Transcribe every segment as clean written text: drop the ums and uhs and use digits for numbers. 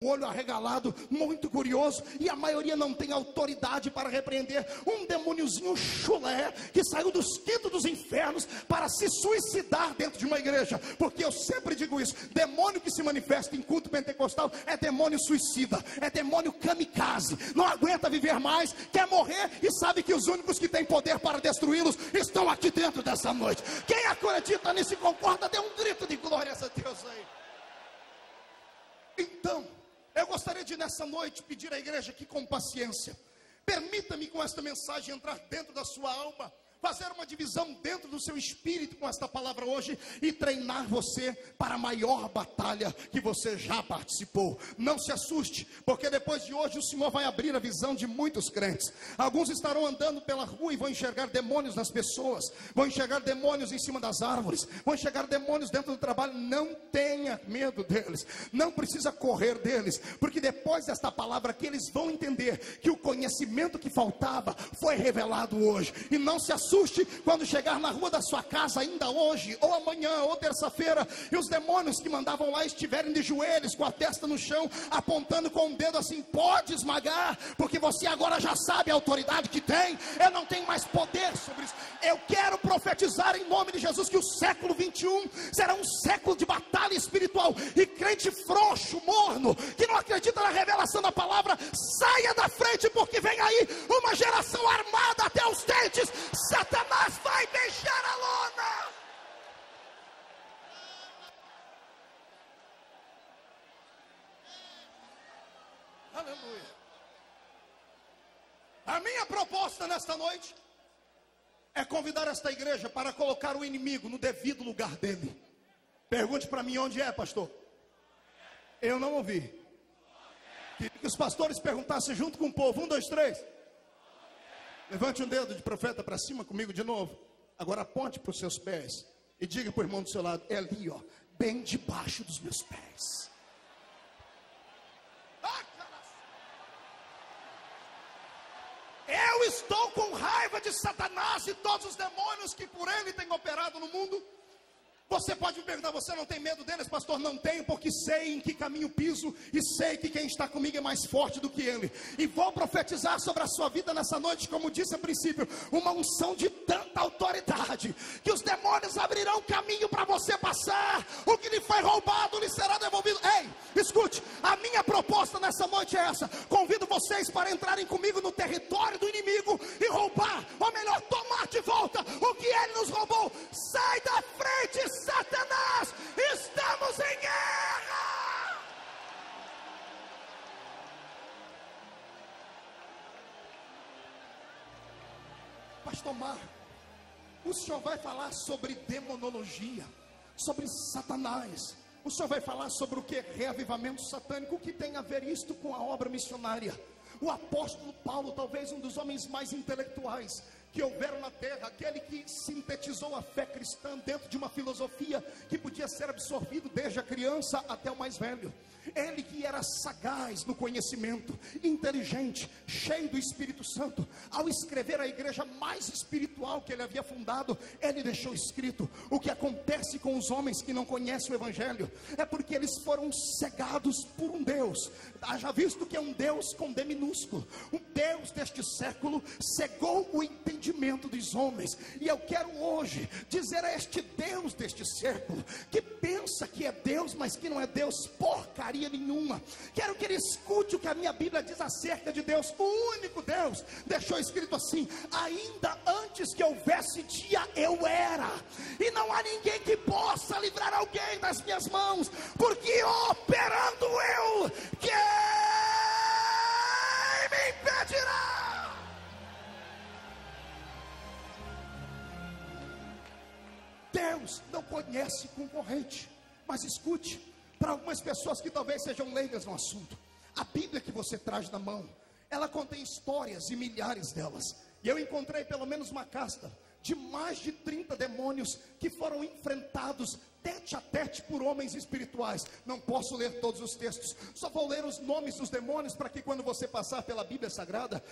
olho arregalado, muito curioso, e a maioria não tem autoridade para repreender um demôniozinho chulé que saiu dos quintos dos infernos para se suicidar dentro de uma igreja. Porque eu sempre digo isso: demônio que se manifesta em culto pentecostal é demônio suicida, é demônio kamikaze, não aguenta viver mais, quer morrer e sabe que os únicos que têm poder para destruí-los estão aqui dentro dessa noite. Quem acredita nisso e concorda, dê um grito de glórias a Deus aí. Então, eu gostaria de nessa noite pedir à igreja que com paciência, permita-me com esta mensagem entrar dentro da sua alma, fazer uma divisão dentro do seu espírito com esta palavra hoje e treinar você para a maior batalha que você já participou. Não se assuste, porque depois de hoje o Senhor vai abrir a visão de muitos crentes. Alguns estarão andando pela rua e vão enxergar demônios nas pessoas, vão enxergar demônios em cima das árvores, vão enxergar demônios dentro do trabalho. Não tenha medo deles, não precisa correr deles, porque depois desta palavra aqui eles vão entender que o conhecimento que faltava foi revelado hoje. E não se assuste quando chegar na rua da sua casa ainda hoje, ou amanhã, ou terça-feira, e os demônios que mandavam lá estiverem de joelhos, com a testa no chão, apontando com o dedo assim: pode esmagar, porque você agora já sabe a autoridade que tem, eu não tenho mais poder sobre isso. Eu quero profetizar em nome de Jesus que o século 21 será um século de batalha espiritual, e crente frouxo, morno, que não acredita na revelação da palavra, saia da frente, porque vem aí uma geração armada até os dentes. Satanás vai deixar a lona. Aleluia. A minha proposta nesta noite é convidar esta igreja para colocar o inimigo no devido lugar dele. Pergunte para mim: onde é, pastor? Eu não ouvi. Queria que os pastores perguntassem junto com o povo. 1, 2, 3. Levante um dedo de profeta para cima comigo de novo. Agora aponte para os seus pés e diga para o irmão do seu lado: é ali, ó, bem debaixo dos meus pés. Eu estou com raiva de Satanás e todos os demônios que por ele têm operado no mundo. Você pode me perguntar: você não tem medo deles, pastor? Não tenho, porque sei em que caminho piso e sei que quem está comigo é mais forte do que ele. E vou profetizar sobre a sua vida nessa noite, como disse a princípio, uma unção de tanta autoridade, que os demônios abrirão caminho para você passar. O que lhe foi roubado lhe será devolvido. Ei, escute, a minha proposta nessa noite é essa: convido vocês para entrarem comigo no território do inimigo e roubar, ou melhor, tomar de volta o que ele nos roubou. Sai da frente, Satanás, estamos em guerra. Pastor Mar, o senhor vai falar sobre demonologia, sobre Satanás. O senhor vai falar sobre o que? Reavivamento satânico. O que tem a ver isto com a obra missionária? O apóstolo Paulo, talvez um dos homens mais intelectuais que houveram na terra, aquele que sintetizou a fé cristã dentro de uma filosofia que podia ser absorvido desde a criança até o mais velho. Ele que era sagaz no conhecimento, inteligente, cheio do Espírito Santo, ao escrever a igreja mais espiritual que ele havia fundado, ele deixou escrito: o que acontece com os homens que não conhecem o Evangelho é porque eles foram cegados por um Deus. Haja visto que é um Deus com D minúsculo. O Deus deste século cegou o entendimento dos homens. E eu quero hoje dizer a este Deus deste século, que pensa que é Deus, mas que não é Deus porcaria nenhuma, quero que ele escute o que a minha Bíblia diz acerca de Deus. O único Deus deixou escrito assim: ainda antes que houvesse dia eu era, e não há ninguém que possa livrar alguém das minhas mãos, porque operando eu, quem me impedirá? Deus não conhece concorrente. Mas escute, para algumas pessoas que talvez sejam leigas no assunto, a Bíblia que você traz na mão, ela contém histórias e milhares delas. E eu encontrei pelo menos uma casta de mais de 30 demônios que foram enfrentados tete a tete por homens espirituais. Não posso ler todos os textos, só vou ler os nomes dos demônios, para que quando você passar pela Bíblia Sagrada,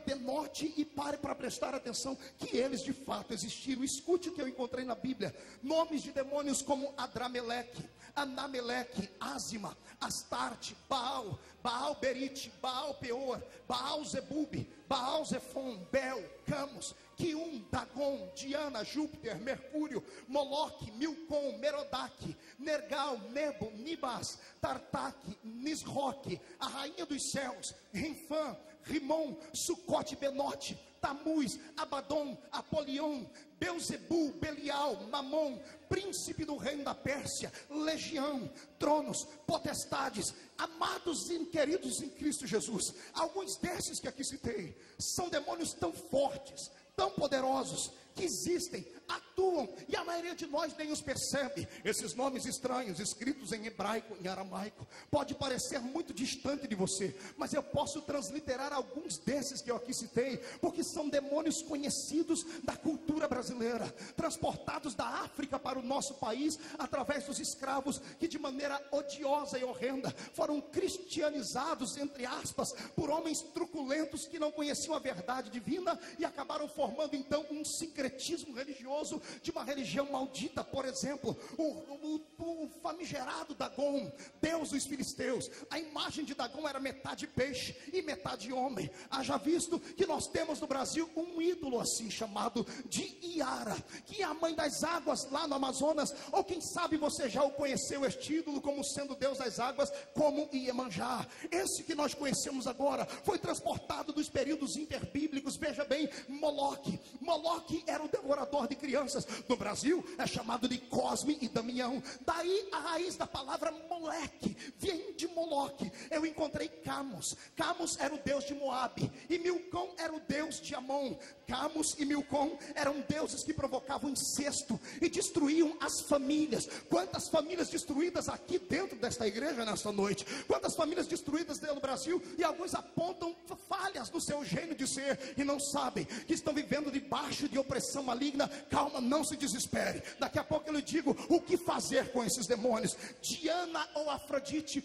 denote e pare para prestar atenção que eles de fato existiram. Escute o que eu encontrei na Bíblia: nomes de demônios como Adrameleque, Anameleque, Ázima, Astarte, Baal, Baal Berite, Baal Peor, Baal Zebub, Baal Zefon, Bel, Camus, Quium, Dagon, Diana, Júpiter, Mercúrio, Moloque, Milcom, Merodach, Nergal, Nebo, Nibas, Tartaque, Nisroque, a rainha dos céus, Rinfã, Rimon, Sucote, Benote, Tamuz, Abaddon, Apolion, Beuzebu, Belial, Mamon, príncipe do reino da Pérsia, legião, tronos, potestades, amados e queridos em Cristo Jesus. Alguns desses que aqui citei são demônios tão fortes, tão poderosos, que existem, atuam, e a maioria de nós nem os percebe. Esses nomes estranhos, escritos em hebraico, em aramaico, pode parecer muito distante de você, mas eu posso transliterar alguns desses que eu aqui citei, porque são demônios conhecidos da cultura brasileira, transportados da África para o nosso país, através dos escravos, que de maneira odiosa e horrenda, foram cristianizados, entre aspas, por homens truculentos, que não conheciam a verdade divina, e acabaram formando então um secretismo religioso, de uma religião maldita. Por exemplo, o famigerado Dagon, deus dos filisteus. A imagem de Dagon era metade peixe e metade homem. Haja visto que nós temos no Brasil um ídolo assim, chamado de Iara, que é a mãe das águas lá no Amazonas. Ou quem sabe você já o conheceu, este ídolo, como sendo deus das águas, como Iemanjá. Esse que nós conhecemos agora foi transportado dos períodos interbíblicos. Veja bem, Moloque era o devorador de crianças. No Brasil é chamado de Cosme e Damião. Daí a raiz da palavra moleque vem de Moloque. Eu encontrei Camus. Camus era o deus de Moabe, e Milcom era o deus de Amon. Camus e Milcom eram deuses que provocavam incesto e destruíam as famílias. Quantas famílias destruídas aqui dentro desta igreja nesta noite? Quantas famílias destruídas no Brasil? E alguns apontam falhas no seu gênio de ser e não sabem que estão vivendo debaixo de opressão maligna. Calma, não se desespere. Daqui a pouco eu lhe digo o que fazer com esses demônios. Diana ou Afrodite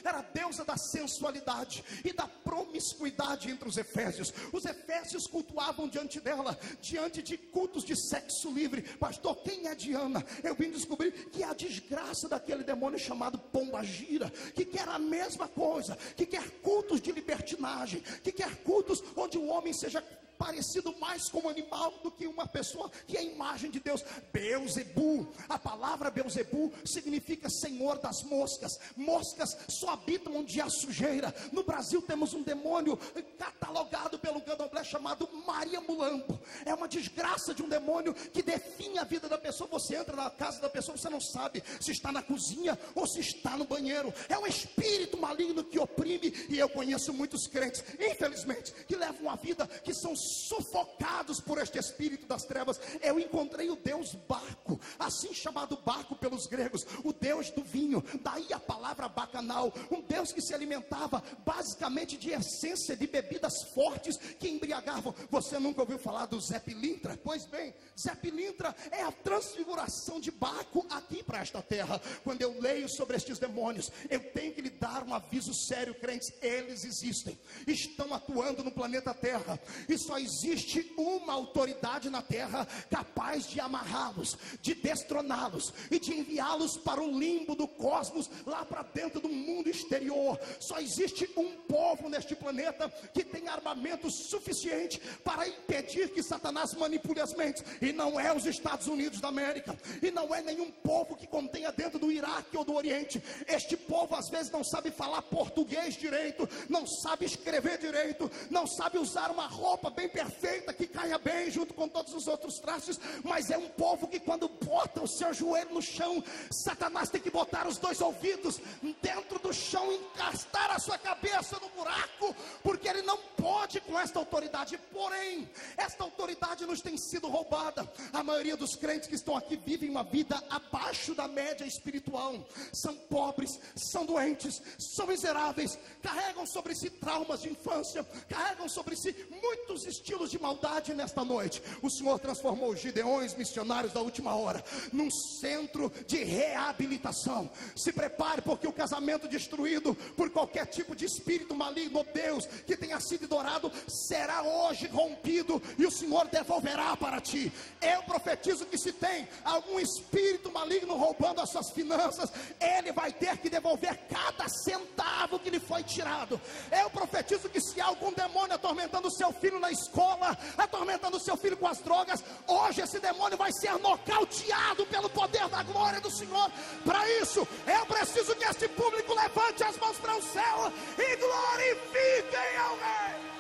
era a deusa da sensualidade e da promiscuidade entre os efésios. Os efésios cultuavam diante dela, diante de cultos de sexo livre. Pastor, quem é Diana? Eu vim descobrir que é a desgraça daquele demônio chamado Pombagira, que quer a mesma coisa, que quer cultos de libertinagem, que quer cultos onde o homem seja parecido mais com um animal do que uma pessoa, que é a imagem de Deus. Beuzebu, a palavra Beuzebu significa senhor das moscas. Moscas só habitam onde há sujeira. No Brasil temos um demônio catalogado pelo Candomblé chamado Maria Mulambo. É uma desgraça de um demônio que define a vida da pessoa. Você entra na casa da pessoa, você não sabe se está na cozinha ou se está no banheiro. É um espírito maligno que oprime, e eu conheço muitos crentes, infelizmente, que levam uma vida que são sufocados por este espírito das trevas. Eu encontrei o deus Baco, assim chamado Baco pelos gregos, o deus do vinho. Daí a palavra bacanal, um deus que se alimentava basicamente de essência de bebidas fortes que embriagavam. Você nunca ouviu falar do Zé Pilintra? Pois bem, Zé Pilintra é a transfiguração de Baco aqui para esta terra. Quando eu leio sobre estes demônios, eu tenho que lhe dar um aviso sério, crentes. Eles existem, estão atuando no planeta Terra, e só existe uma autoridade na terra capaz de amarrá-los, de destroná-los e de enviá-los para o limbo do cosmos, lá para dentro do mundo exterior. Só existe um povo neste planeta que tem armamento suficiente para impedir que Satanás manipule as mentes, e não é os Estados Unidos da América, e não é nenhum povo que contenha dentro do Iraque ou do Oriente. Este povo às vezes não sabe falar português direito, não sabe escrever direito, não sabe usar uma roupa bem perfeita que caia bem junto com todos os outros traços, mas é um povo que quando bota o seu joelho no chão, Satanás tem que botar os dois ouvidos dentro do chão, encastar a sua cabeça no buraco, porque ele não pode com esta autoridade, porém, esta autoridade nos tem sido roubada. A maioria dos crentes que estão aqui vivem uma vida abaixo da média espiritual, são pobres, são doentes, são miseráveis, carregam sobre si traumas de infância, carregam sobre si muitos estilos de maldade. Nesta noite, o Senhor transformou os Gideões, missionários da última hora, num centro de reabilitação. Se prepare, porque o casamento destruído por qualquer tipo de espírito maligno, Deus, que tenha sido adorado, será hoje rompido e o Senhor devolverá para ti. Eu profetizo que se tem algum espírito maligno roubando as suas finanças, ele vai ter que devolver cada centavo que lhe foi tirado. Eu profetizo que se há algum demônio atormentando o seu filho na escola, atormentando o seu filho com as drogas, hoje esse demônio vai ser nocauteado pelo poder da glória do Senhor. Para isso, eu preciso que este público levante as mãos para o céu e glorifiquem ao Rei.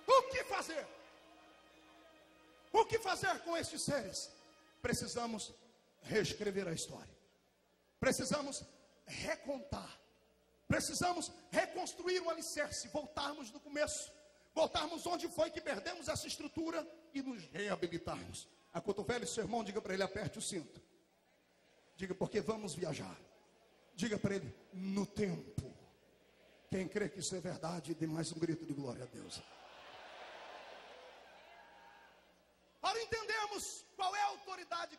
O que fazer? O que fazer com estes seres? Precisamos reescrever a história. Precisamos recontar. Precisamos reconstruir o alicerce, voltarmos do começo, voltarmos onde foi que perdemos essa estrutura e nos reabilitarmos. Acotovele seu irmão, diga para ele: aperte o cinto. Diga: porque vamos viajar. Diga para ele: no tempo. Quem crê que isso é verdade, dê mais um grito de glória a Deus. Para entendermos qual é a autoridade